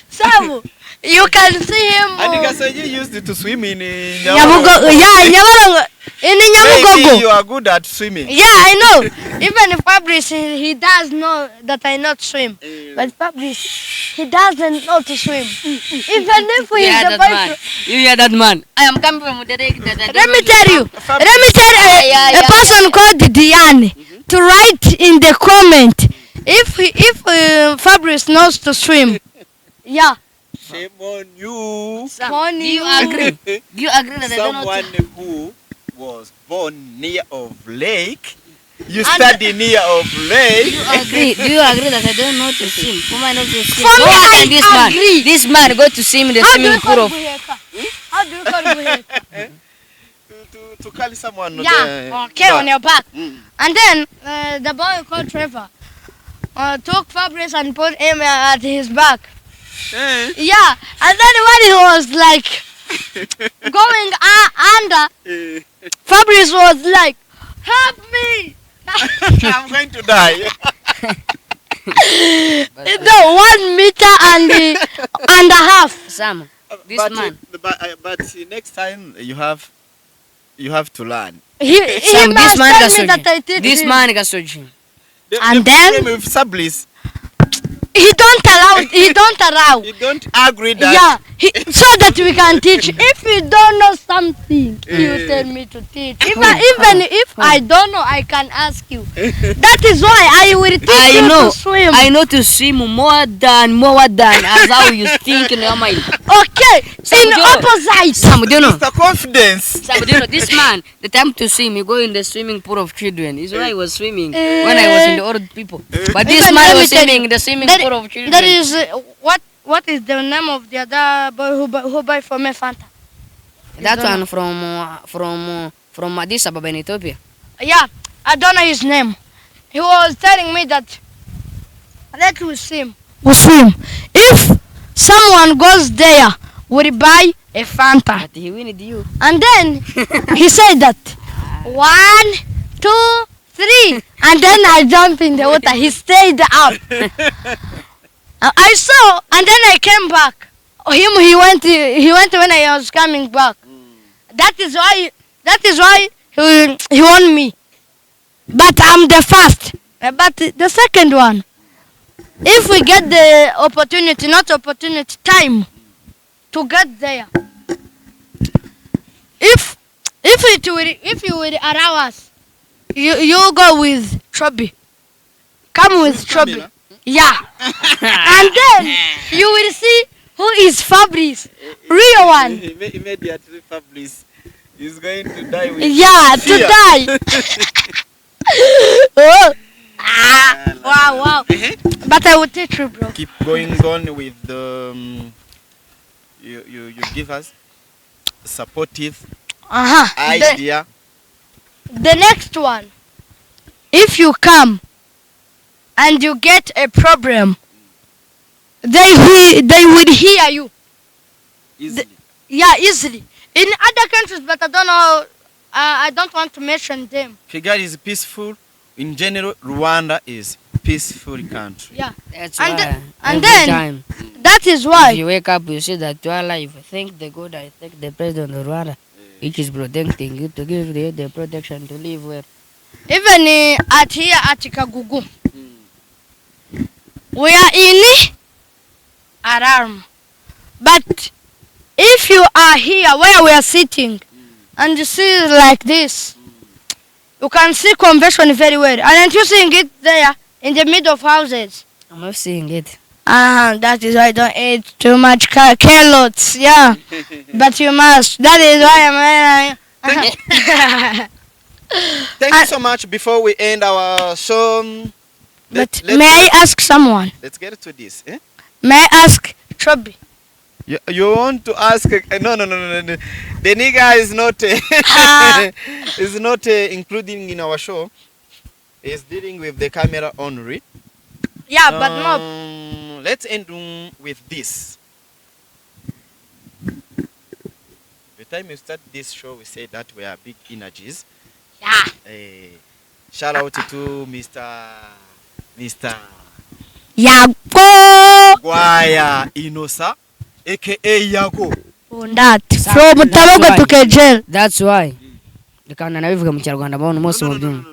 Samu, you can see him. And Gasoji used to swim in Nyabugogo. Yeah, Nyabarongo. In Maybe Nyabugogo. you are good at swimming. Yeah, I know. Even Fabrice, he does know that I not swim. But Fabrice, he doesn't know to swim. Even if he is the boyfriend. You hear that man? I am coming from the Let me tell you. A person called Diane to write in the comment if Fabrice knows to swim. Yeah. Shame on you. On Do you you. agree? Do you agree that I don't know Someone to... who was born near of lake. You study near of lake. Do you agree that I don't know to swim? Whom I know to swim? For Go me, ask I this man. agree. This man go to swim in the How do swimming you pool call of... Buheka? How do you call Buheka? To call someone. Yeah, okay, on your back. And then the boy called Trevor took Fabrice and put him at his back. Yeah, and then when he was like going under, Fabrice was like, "Help me!" I'm going to die. No, 1 meter and a half. Sam, this but, man. but next time you have to learn. He Sam, must this man tell got me that I soji. did This him. man got soji. And the then- problem with Fabrice, He don't allow. you don't agree that. Yeah, so that we can teach. If you don't know something, you tell me to teach. Even if I don't know, I can ask you. That is why I will teach I you know. to swim. I know to swim more than as how you think in your mind. Okay, Sam, in do you know? opposite. Sam, do you know? Mr. Confidence. Sam, do you know this man? The time to swim, you go in the swimming pool of children. Is why I was swimming when I was in the old people. But this Even man let me was tell swimming you, in the swimming that- pool of children. That is what is the name of the other boy who buy for me Fanta? That one from Addis Ababa in Ethiopia. Yeah, I don't know his name. He was telling me that let we swim. We swim. If someone goes there, we buy a Fanta. But he wined you. And then he said that 1, 2, 3, and then I jumped in the water. He stayed up. I saw, and then I came back. He went when I was coming back. That is why he won me. But I'm the first. But the second one, if we get the opportunity, not opportunity, time to get there. If you will allow us, you go with Chubby. Come with Chubby. Yeah. And then you will see Who is Fabrice? Real one. Immediately Fabrice is going to die with Yeah, to fear. die. Oh. Wow. But I will teach you, bro. Keep going on with the you give us supportive idea. The next one. If you come and you get a problem, they will hear you. Easily. Yeah, easily. In other countries, but I don't know. I don't want to mention them. Kigali is peaceful. In general, Rwanda is peaceful country. Yeah. That's And why. the- and every then- time That is if why. you wake up, you see that you are alive. Thank the God. I thank the president of Rwanda, which is protecting you to give you the protection to live well. Even at here at Kagugu, we are in alarm. But if you are here where we are sitting and you see like this, you can see convention very well. Aren't you seeing it there in the middle of houses? I'm not seeing it. That is why I don't eat too much carrots. Yeah, but you must. That is why I'm. Thank you so much. Before we end our show, But may I ask someone? let's get to this. Eh? May I ask Chubby? You want to ask? No. The nigga is not is not including in our show. He's dealing with the camera only. Yeah, but no. Let's end with this. The time we start this show, we said that we are big energies. Yeah. Shout out to Mr. YAGO. Gwaya Inosa, aka YAGO. On that. Sa- From that's Taboga why. to Kejel. That's why. Reka nabivuga mu Kinyarwanda abantu most of them.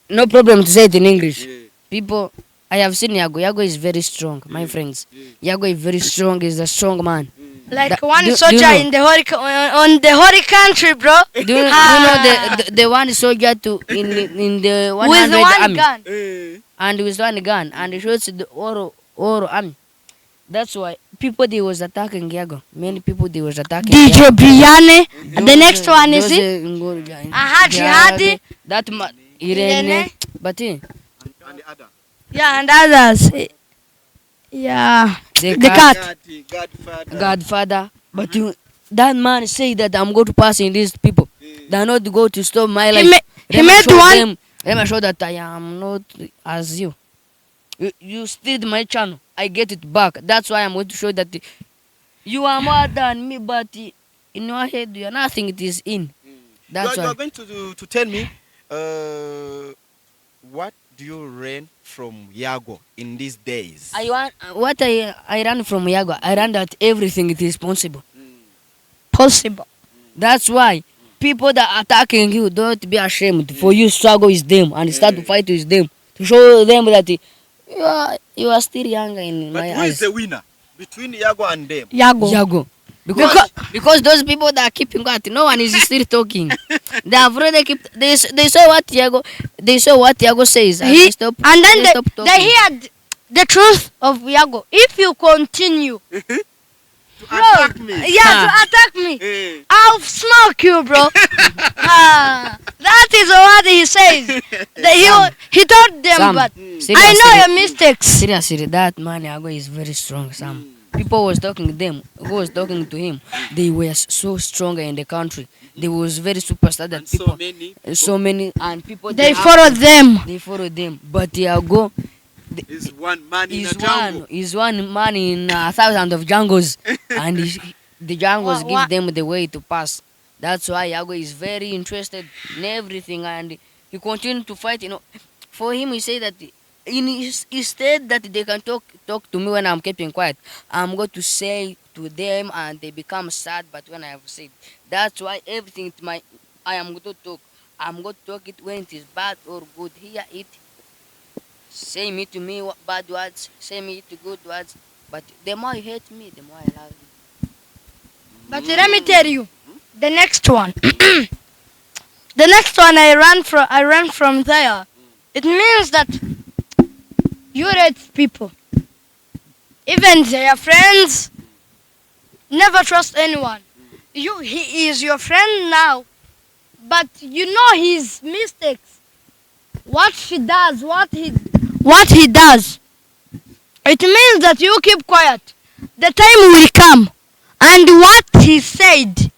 No problem to say it in English. People, I have seen Yago. Yago is very strong, my friends. Yago is very strong. He's a strong man. Like That- one do you soldier know? in the on the holy country, bro. Do you know the one soldier to in the 100 With one army gun. and with one gun and he shoots the Oro army. That's why people they was attacking Yago. Many people they was attacking. DJ Yago. Brianne. And the next one is Those, it? Ngor- Jihadi. That Irene. Irene. But And the other. Yeah, and others. Yeah. the The cat. Godfather. Godfather. But that man say that I'm going to pass in these people. They're not going to stop my life. He made one. Let me show that I am not as you. You steal my channel. I get it back. That's why I'm going to show that you are more than me, but in your head you are nothing. It is in. That's You why. are going to tell me what do you learn from Yago in these days? I want what I ran from Yago. I ran that everything it is possible. Possible. That's why people that are attacking you don't be ashamed. For you struggle with them and start to fight with them to show them that you are still young in But my who eyes. is the winner between Yago and them? Yago. Yago. Because those people that are keeping quiet, no one is still talking. They have already keep. They saw what Yago says. And they stop. And then they stop they talking. hear the truth of Yago. If you continue, To attack me. yeah, to attack me, Eh. I'll smoke you, bro. That is what he says. He told them, Sam, but seriously, I know your mistakes. Seriously, that man Yago is very strong. Sam. People was talking to them. Who was talking to him? They were so strong in the country. They was very superstar that And people. so many. And people They have- followed them. They follow them. But Yago is one man in a is jungle. one man in 1,000 of jungles, and the jungles Wha- give them the way to pass. That's why Yago is very interested in everything, and he continued to fight. You know, for him, he said that instead that they can talk to me when I'm keeping quiet, I'm going to say to them, and they become sad. But when I have said, that's why everything I am going to talk. I'm going to talk it when it is bad or good. Hear it. Say me to me bad words, say me to good words, but the more you hate me, the more I love you. But let me tell you, the next one. The next one I ran from there. It means that you hate people. Even their friends, Never trust anyone. He is your friend now, but you know his mistakes. What he does, what he does. It means that you keep quiet. The time will come, and what he said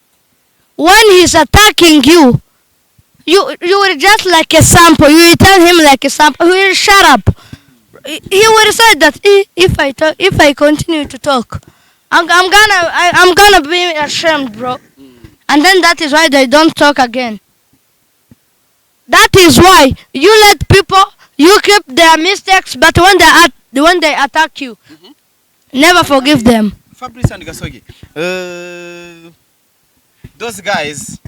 when he's attacking you, you will just like a sample. You will tell him like a sample. He will shut up. He will say that if I continue to talk, I'm gonna be ashamed, bro. And then that is why they don't talk again. That is why you let people, you keep their mistakes, but when they attack you, never forgive them. Fabrice and Gasogi, those guys,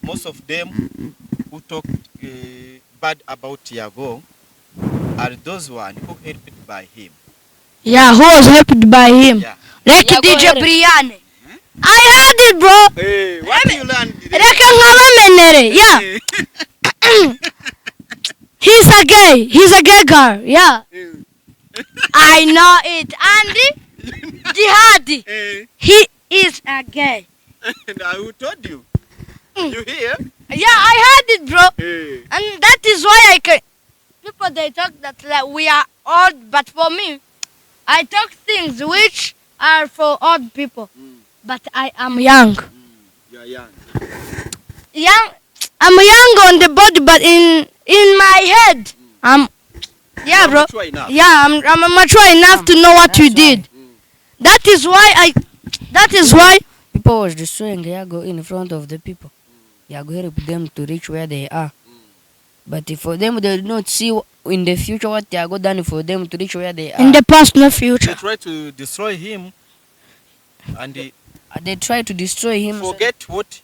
most of them who talk bad about YAGO are those one who helped by him. Yeah, who was helped by him? Yeah. Like YAGO DJ helped. Brianne. I heard it, bro. Hey, what do you learn? Yeah. He's a gay girl. Yeah. I know it. And Jihadi, Hey, he is a gay. now who told you? You hear? Yeah, I heard it, bro. Hey. And that is why I can. People they talk that like we are old, but for me, I talk things which are for old people. But I am young. You're young. Young. I'm young on the body, but in my head, I'm. Yeah, bro. mature enough. Yeah, I'm mature enough to know what you did. That is why People was destroying YAGO in front of the people. YAGO helped them to reach where they are. But if for them, they did not see in the future what YAGO done for them to reach where they are. in the past, no They future. try to destroy him and They try to destroy him. forget what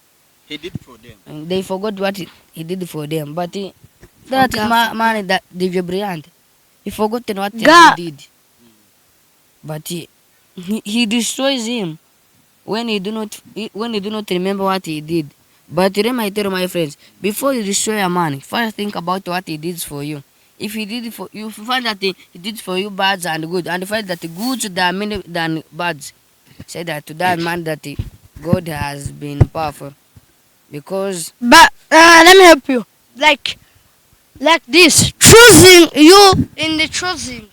he did for them. And they forgot what he did for them. But that man, that DJ Bryant, he forgotten what God. he did. But he destroys him when he do not remember what he did. But remember, I tell my friends, before you destroy a man, first think about what he did for you. If he did for you, find that he did for you bads and good, and find that the goods there are many than bads. Say that to that man that God has been powerful, because But let me help you. Like this, choosing you in the choosing.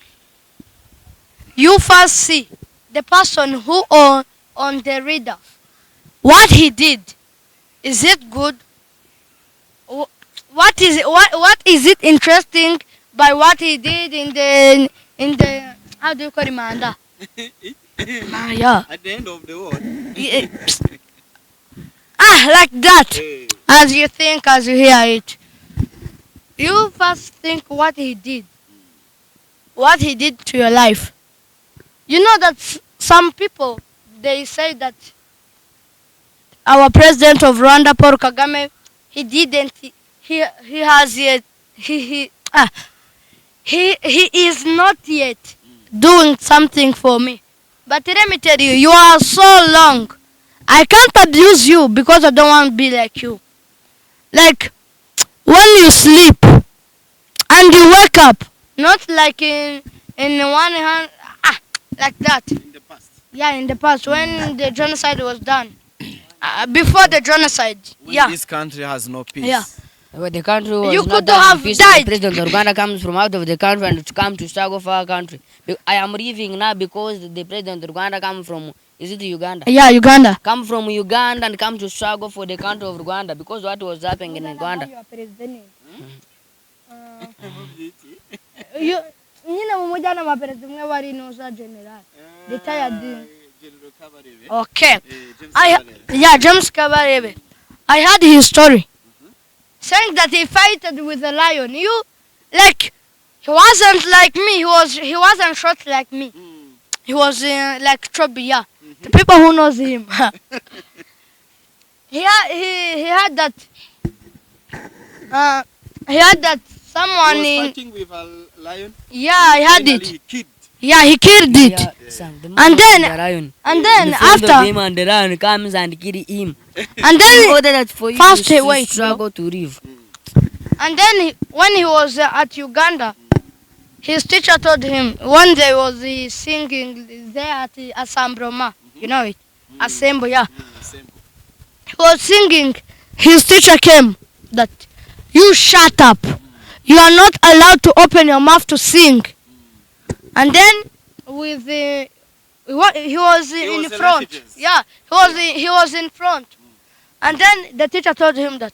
You first see the person who on the reader. What he did, is it good? What is it interesting by what he did in the how do you call it, Manda? Yeah. At the end of the world. Like that. Hey. As you think, as you hear it, you first think what he did to your life. You know that some people, they say that our president of Rwanda, Paul Kagame, he didn't. He has yet. He is not yet doing something for me. But let me tell you, you are so long. I can't abuse you because I don't want to be like you. Like when you sleep and you wake up, not like in one hand, like that. In the past. Yeah, in the past when the genocide was done. Before the genocide, When yeah. this country has no peace. Yeah. when the country was You not could done have in peace, died. the president of Uganda comes from out of the country and to come to struggle for our country. I am leaving now because the president of Uganda come from, is it Uganda? Yeah, Uganda. Come from Uganda and come to struggle for the country of Rwanda because what was happening in Uganda. Nyine mu mujyana wa perezida umwe wari noza general retired. Okay. James Kabarebe. I heard his story. Saying that he fighted with a lion. You like he wasn't like me. He wasn't short like me. He was like Chubby, yeah. The people who knows him. he had that someone He was in fighting with a lion. yeah, I had Finally it. he killed. Yeah, he killed it. Yeah, Sam, the man And was then- the lion. And then In front of after him and the lion comes and kill him. and In then order that for you First, to wait, struggle to live. when he was at Uganda, his teacher told him one day was he singing there at Asambroma, you know it. Assembly, yeah. He was singing. His teacher came that you shut up. You are not allowed to open your mouth to sing. And then with the he was in front. refugees. Yeah, he was in front. And then the teacher told him that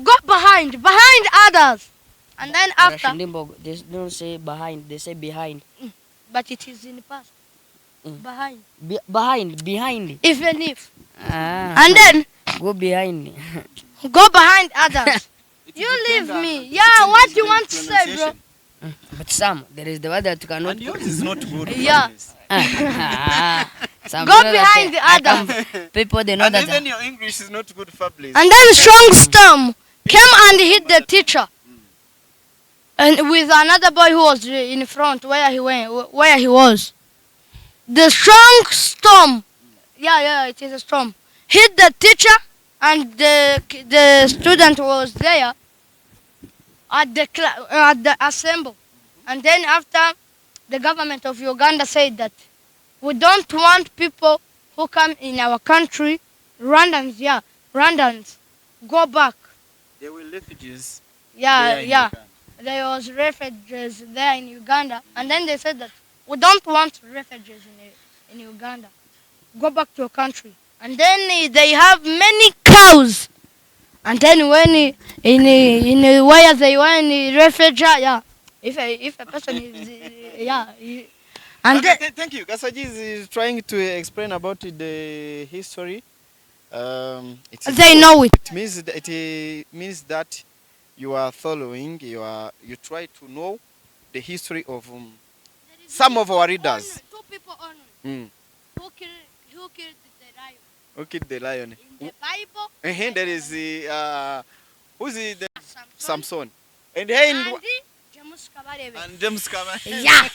go behind others. And then after, They don't say behind, they say behind. but it is in the past. Behind. Behind. Even if. Ah. And then Go behind. go behind others. You leave me. Yeah, what you want to say, bro? But Sam, there is the word that you cannot. And yours is not good. Yeah. Sam, Go you know that, behind the others. people they know And that. even your English is not good, Fabrice. And then strong storm came and hit the teacher. And with another boy who was in front where he was. The strong storm, yeah, it is a storm, hit the teacher and the student was there at the assembly. And then after, the government of Uganda said that we don't want people who come in our country, Rwandans, go back. They were refugees. Yeah. There was refugees there in Uganda, and then they said that we don't want refugees in Uganda. Go back to your country. And then they have many cows. And then when in where they were in refugee, yeah, if a person is and Okay, thank you. Gasaji is trying to explain about the history. they know it. It means that you are following. You try to know the history of some of our readers. Two people only. Who killed the lion? Who killed the lion? In the Bible. There is who's the Samson. And And James Kaba. Yeah.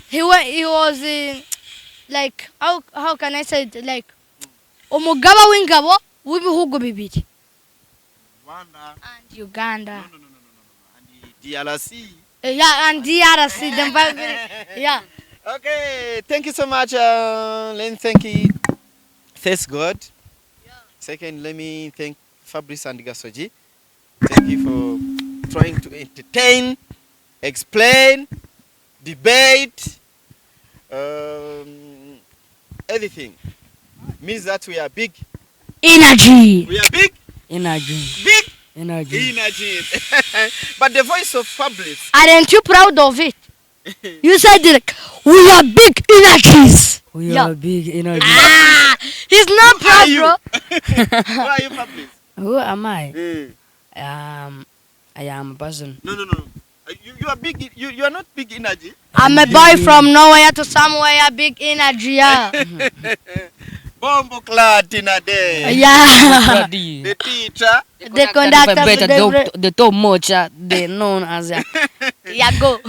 He was like how can I say it, like umugaba w'ingabo w'ibihugu bibiri. Rwanda And Uganda. No. And DRC. Yeah, and DRC. Yeah. Okay, thank you so much. Let me thank God. Yeah. Second, let me thank Fabrice and Gasoji. Thank you for trying to entertain, explain, debate, everything. Means that we are big. Energy. We are big. Energy. Big Energy. energy. But the voice of Fabrice. Aren't you proud of it? You said like, we are big energies. We Yeah. are big energy. Ah, he's not Who are proud, you? bro. Who are you, Fabrice? Who am I? Eh. I am a person. No. You are big. You are not big energy. I'm a boy from nowhere to somewhere, big energy. Yeah. Bombo clad in a day. Yeah. The teacher. The conductor, the top mocha, they known as YAGO.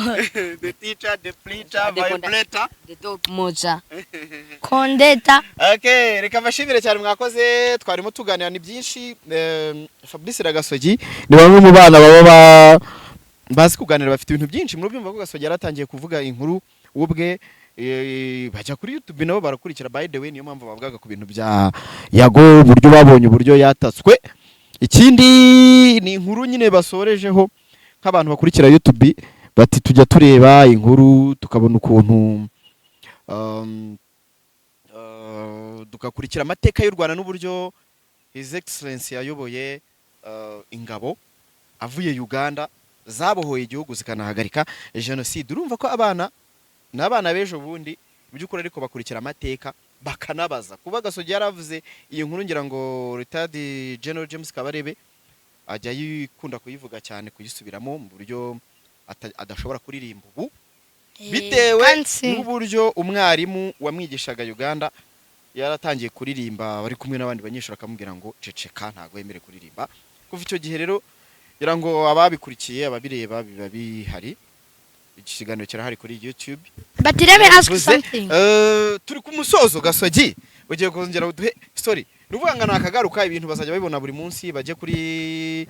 The teacher, the preacher, The vibrator. the top mocha. Conductor. Okay, reka mbashimire cyane mwakoze twarimo tuganira ni byinshi. Fabrice na Gasogi ni bamwe mu bana baba bazi kuganira bafite ibintu byinshi mu byumva ko Gasogi yaratangiye kuvuga inkuru ubwe bajya kuri YouTube nabo barakurikira, by the way niyo mpamvu bavugaga ku bintu bya YAGO uburyo babonye uburyo yatatswe. Ikindi ni inkuru nyine basorejeho nk'abantu bakurikira YouTube bati tujya tureba inkuru tukabona ukuntu tugakurikira amateka y'u Rwanda n'uburyo His Excellency yayoboye ingabo avuye Uganda zabohoye igihugu zikanahagarika genocide. Urumva ko n'abana bejo bundi by'ukuri ariko bakurikira amateka bakanabaza. Kuba Gasogi yaravuze iyo nkuru ngira ngo retired General James Kabarebe ajya yikunda kuyivuga cyane kuyisubiramo mu buryo adashobora kuririmba ubu bitewe n'uburyo umwarimu wamwigishaga Uganda yaratangiye kuririmba bari kumwe n'abandi banyeshuri akamubwira ngo ceceka ntago yemere kuririmba. Kuva icyo gihe rero ngira ngo ababikurikiye ababireba biba bihari. Ikiganiro kirahari kuri YouTube. But let me ask something. Turi ku musozo Gasogi ugiye kongera uduhe story. Nuvuga nakagaruka ibintu bazajya babibona buri munsi baje kuri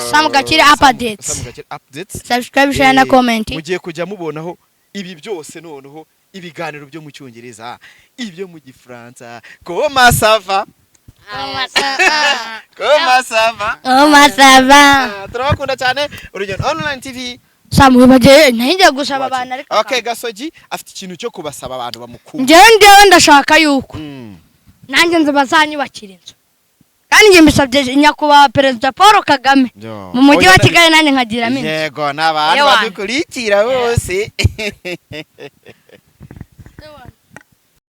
Some Gakire updates. Some Gakire updates. Subscribe, share na comment. Mugiye kujya mubonaho ibi byose noneho ibiganiro byo mu cyongereza ibyo mu gifaransa comment ça va comment ça va turabakunda cyane urugendo online tv Samu baje nahijya gusaba abantu ariko okay Gasogi afite ikintu cyo kubasaba abantu bamukunda ngewe ndashaka yuko nanjye nzi bazanyubakira inzu kandi ngiye mbisabye nyakubahwa perezida Paul Kagame mu mujyi wa Kigali nanjye nkagira minsi yego n'abantu badukurikira bose